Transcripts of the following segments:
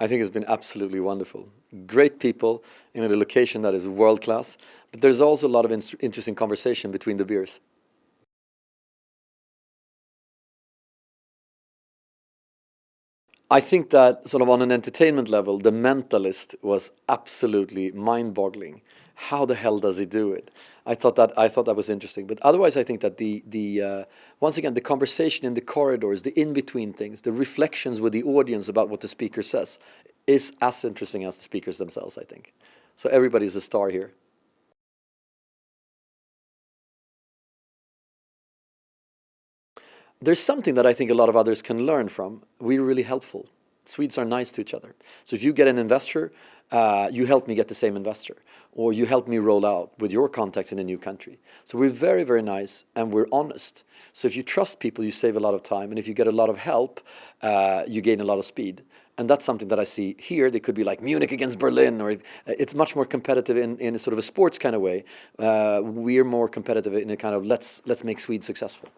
I think it's been absolutely wonderful. Great people in a location that is world class, but there's also a lot of interesting conversation between the beers. I think that sort of on an entertainment level, The Mentalist was absolutely mind-boggling. How the hell does he do it? I thought that was interesting. But otherwise, I think that the once again the conversation in the corridors, the in-between things, the reflections with the audience about what the speaker says, is as interesting as the speakers themselves. I think. So everybody's a star here. There's something that I think a lot of others can learn from. We're really helpful. Swedes are nice to each other. So if you get an investor, you help me get the same investor, or you help me roll out with your contacts in a new country. So we're very, very nice and we're honest. So if you trust people, you save a lot of time, and if you get a lot of help, you gain a lot of speed. And that's something that I see here. They could be like Munich against Berlin, or it's much more competitive in a sort of a sports kind of way. We're more competitive in a kind of let's make Sweden successful.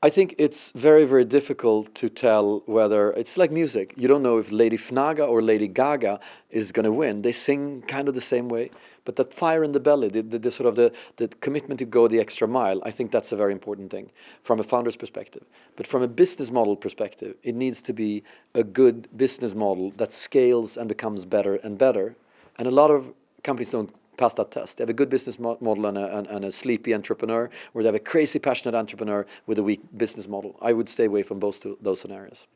I think it's very, very difficult to tell whether it's like music. You don't know if Lady Fnaga or Lady Gaga is going to win. They sing kind of the same way, but that fire in the belly, the sort of the commitment to go the extra mile, I think that's a very important thing from a founder's perspective. But from a business model perspective, it needs to be a good business model that scales and becomes better and better. And a lot of companies don't pass that test. They have a good business model and a sleepy entrepreneur, or they have a crazy passionate entrepreneur with a weak business model. I would stay away from both those scenarios.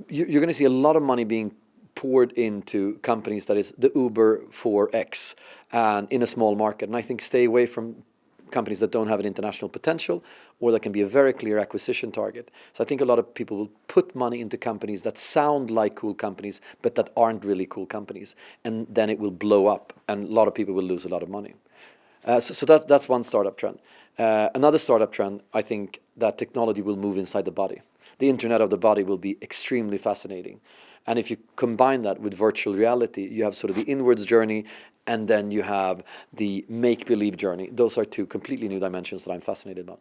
You're going to see a lot of money being poured into companies that is the Uber for X and in a small market. And I think stay away from companies that don't have an international potential or that can be a very clear acquisition target. So I think a lot of people will put money into companies that sound like cool companies but that aren't really cool companies, and then it will blow up and a lot of people will lose a lot of money. So that's one startup trend. Another startup trend, I think that technology will move inside the body. The internet of the body will be extremely fascinating. And if you combine that with virtual reality, you have sort of the inwards journey and then you have the make-believe journey. Those are two completely new dimensions that I'm fascinated about.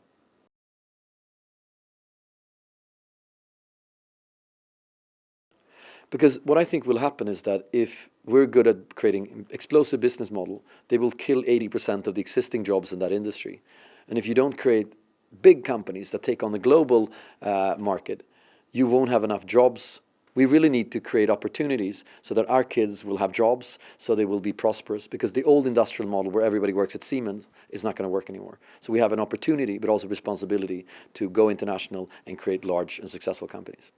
Because what I think will happen is that if we're good at creating explosive business model, they will kill 80% of the existing jobs in that industry. And if you don't create big companies that take on the global market, you won't have enough jobs. We really need to create opportunities so that our kids will have jobs, so they will be prosperous, because the old industrial model where everybody works at Siemens is not going to work anymore. So we have an opportunity, but also responsibility to go international and create large and successful companies.